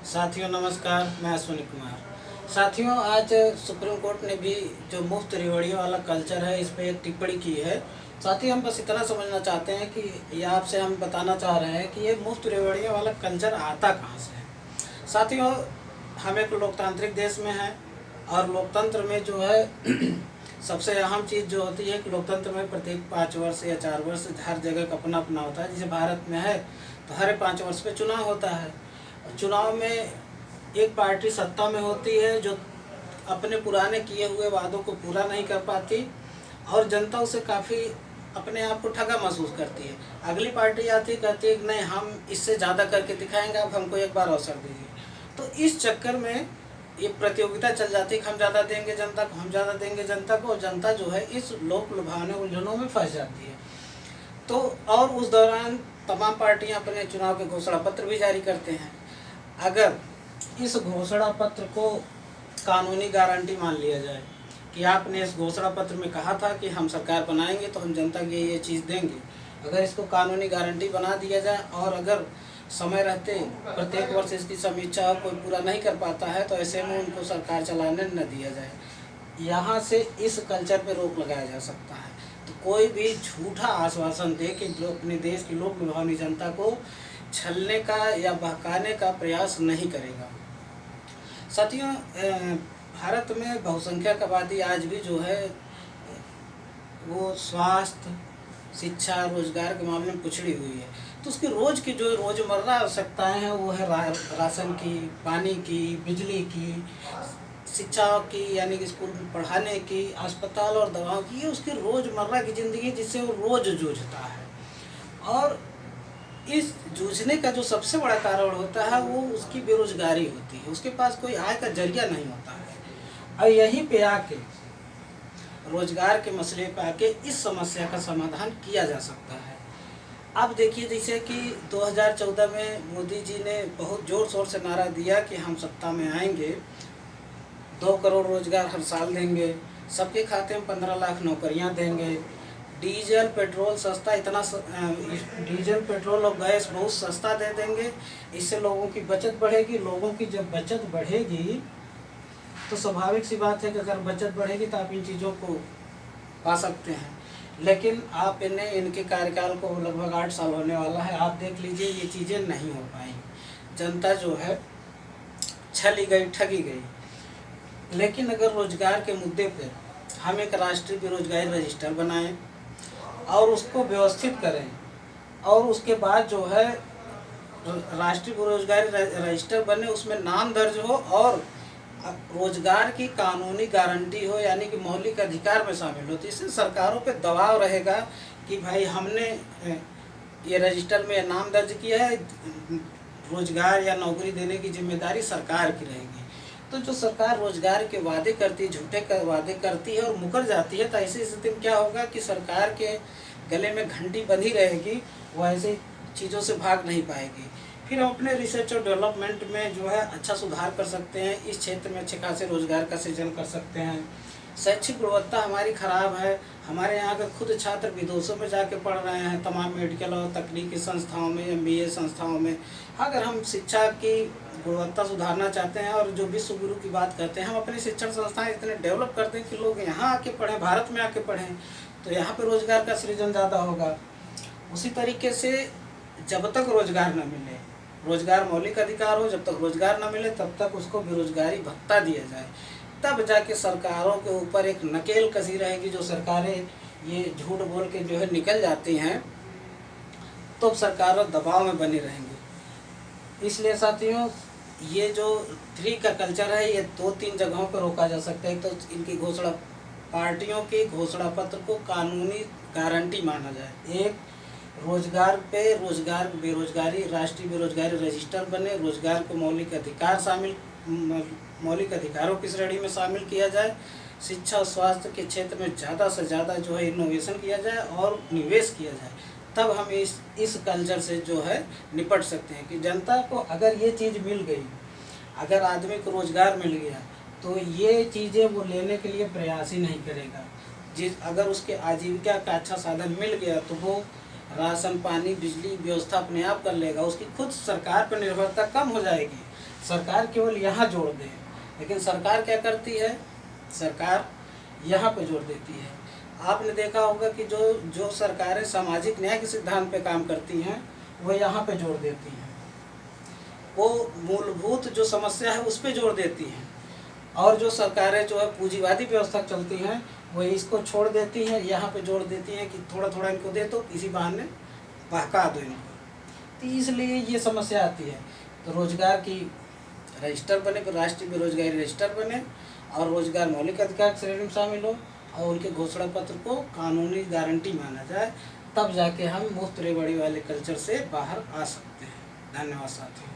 साथियों नमस्कार, मैं अश्विनी कुमार। साथियों, आज सुप्रीम कोर्ट ने भी जो मुफ्त रेवड़ियों वाला कल्चर है इस पे एक टिप्पणी की है। साथियों, हम बस इतना समझना चाहते हैं कि या आपसे हम बताना चाह रहे हैं कि ये मुफ्त रेवड़ियों वाला कल्चर आता कहाँ से है। साथियों, हम एक लोकतांत्रिक देश में हैं और लोकतंत्र में जो है सबसे अहम चीज़ जो होती है कि लोकतंत्र में प्रत्येक 5 वर्ष या 4 वर्ष हर जगह का अपना अपना होता है। जैसे भारत में है तो हर 5 वर्ष पे चुनाव होता है। चुनाव में एक पार्टी सत्ता में होती है जो अपने पुराने किए हुए वादों को पूरा नहीं कर पाती और जनता उसे काफ़ी अपने आप को ठगा महसूस करती है। अगली पार्टी आती कहती है कि नहीं, हम इससे ज़्यादा करके दिखाएंगे, आप हमको एक बार अवसर दीजिए। तो इस चक्कर में ये प्रतियोगिता चल जाती है कि हम ज़्यादा देंगे जनता को, हम ज़्यादा देंगे जनता को, और जनता जो है इस लोक लुभावने उलझनों में फंस जाती है। तो और उस दौरान तमाम पार्टियां अपने चुनाव के घोषणा पत्र भी जारी करते हैं। अगर इस घोषणा पत्र को कानूनी गारंटी मान लिया जाए कि आपने इस घोषणा पत्र में कहा था कि हम सरकार बनाएंगे तो हम जनता की ये चीज़ देंगे, अगर इसको कानूनी गारंटी बना दिया जाए और अगर समय रहते प्रत्येक वर्ष इसकी समीक्षा कोई पूरा नहीं कर पाता है तो ऐसे में उनको सरकार चलाने न दिया जाए, यहाँ से इस कल्चर पे रोक लगाया जा सकता है। तो कोई भी झूठा आश्वासन दे कि जो अपने देश की लोक लुभावनी जनता को छलने का या बहकाने का प्रयास नहीं करेगा। साथियों, भारत में बहुसंख्यक आबादी आज भी जो है वो स्वास्थ्य, शिक्षा, रोजगार के मामले में पिछड़ी हुई है। तो उसकी रोज़ की जो रोज़मर्रा आवश्यकताएं हैं वो है राशन की, पानी की, बिजली की, शिक्षा की यानी कि स्कूल में पढ़ाने की, अस्पताल और दवाओं की, ये उसकी रोज़मर्रा की ज़िंदगी जिससे वो रोज़ जूझता है। और इस जूझने का जो सबसे बड़ा कारण होता है वो उसकी बेरोजगारी होती है, उसके पास कोई आय का जरिया नहीं होता है। और यहीं पे आके रोजगार के मसले पे आके इस समस्या का समाधान किया जा सकता है। अब देखिए, जैसे कि 2014 में मोदी जी ने बहुत ज़ोर शोर से नारा दिया कि हम सत्ता में आएंगे, 2 करोड़ रोजगार हर साल देंगे, सबके खाते में 15 लाख नौकरियां देंगे, डीजल पेट्रोल सस्ता डीजल पेट्रोल और गैस बहुत सस्ता दे देंगे, इससे लोगों की बचत बढ़ेगी। लोगों की जब बचत बढ़ेगी तो स्वाभाविक सी बात है कि अगर बचत बढ़ेगी तो आप इन चीज़ों को पा सकते हैं। लेकिन आप इनके कार्यकाल को लगभग 8 साल होने वाला है, आप देख लीजिए ये चीज़ें नहीं हो पाई। जनता जो है छली गई, ठगी गई। लेकिन अगर रोजगार के मुद्दे पर हम एक राष्ट्रीय बेरोजगारी रजिस्टर बनाएं और उसको व्यवस्थित करें और उसके बाद जो है राष्ट्रीय बेरोजगारी रजिस्टर बने, उसमें नाम दर्ज हो और रोजगार की कानूनी गारंटी हो यानी कि मौलिक अधिकार में शामिल हो, तो इससे सरकारों पे दबाव रहेगा कि भाई हमने ये रजिस्टर में नाम दर्ज किया है, रोजगार या नौकरी देने की जिम्मेदारी सरकार की रहेगी। तो जो सरकार रोजगार के वादे करती है, झूठे वादे करती है और मुकर जाती है, तो ऐसी स्थिति में क्या होगा कि सरकार के गले में घंटी बंधी रहेगी, वो ऐसी चीज़ों से भाग नहीं पाएगी। फिर हम अपने रिसर्च और डेवलपमेंट में जो है अच्छा सुधार कर सकते हैं, इस क्षेत्र में अच्छे खासे रोजगार का सृजन कर सकते हैं। शैक्षिक गुणवत्ता हमारी ख़राब है, हमारे यहाँ के खुद छात्र विदेशों में जाके पढ़ रहे हैं, तमाम मेडिकल और तकनीकी संस्थाओं में, MBA संस्थाओं में। अगर हम शिक्षा की गुणवत्ता सुधारना चाहते हैं और जो विश्व गुरु की बात करते हैं, हम अपनी शिक्षण संस्थाएं इतने डेवलप करते हैं कि लोग यहाँ आके पढ़ें, भारत में आके पढ़ें, तो यहाँ पे रोज़गार का सृजन ज़्यादा होगा। उसी तरीके से जब तक रोज़गार न मिले, रोज़गार मौलिक अधिकार हो, जब तक रोज़गार न मिले तब तक उसको बेरोजगारी भत्ता दिया जाए, तब जाके सरकारों के ऊपर एक नकेल कसी रहेगी। जो सरकारें ये झूठ बोल के जो है निकल जाती हैं तो सरकारों दबाव में बनी रहेंगी। इसलिए साथियों, ये जो 3 का कल्चर है ये 2-3 जगहों पर रोका जा सकता है। तो इनकी घोषणा, पार्टियों के घोषणा पत्र को कानूनी गारंटी माना जाए। एक, रोजगार पे रोजगार बेरोजगारी, राष्ट्रीय बेरोजगारी रजिस्टर बने, रोजगार को मौलिक अधिकारों की श्रेणी में शामिल किया जाए, शिक्षा और स्वास्थ्य के क्षेत्र में ज़्यादा से ज़्यादा जो है इनोवेशन किया जाए और निवेश किया जाए, तब हम इस कल्चर से जो है निपट सकते हैं कि जनता को अगर ये चीज़ मिल गई, अगर आदमी को रोज़गार मिल गया तो ये चीज़ें वो लेने के लिए प्रयास ही नहीं करेगा। अगर उसके आजीविका का अच्छा साधन मिल गया तो वो राशन, पानी, बिजली व्यवस्था अपने आप कर लेगा, उसकी खुद सरकार पर निर्भरता कम हो जाएगी। सरकार केवल यहाँ जोड़ दे, लेकिन सरकार क्या करती है, सरकार यहाँ पे जोड़ देती है। आपने देखा होगा कि जो जो सरकारें सामाजिक न्याय के सिद्धांत पे काम करती हैं वो यहाँ पे जोड़ देती हैं, वो मूलभूत जो समस्या है उस पे जोड़ देती हैं। और जो सरकारें जो है पूंजीवादी व्यवस्था चलती हैं वो इसको छोड़ देती हैं, यहाँ पे जोड़ देती हैं कि थोड़ा थोड़ा इनको दे दो, इसी बहाने बहका दो इनको। तो इसलिए ये समस्या आती है। तो रोजगार की रजिस्टर बने, राष्ट्रीय बेरोजगारी रजिस्टर बने और रोजगार मौलिक अधिकार श्रेणी में शामिल हो और उनके घोषणा पत्र को कानूनी गारंटी माना जाए, तब जाके हम मुफ्त रेवड़ी वाले कल्चर से बाहर आ सकते हैं। धन्यवाद साथियों।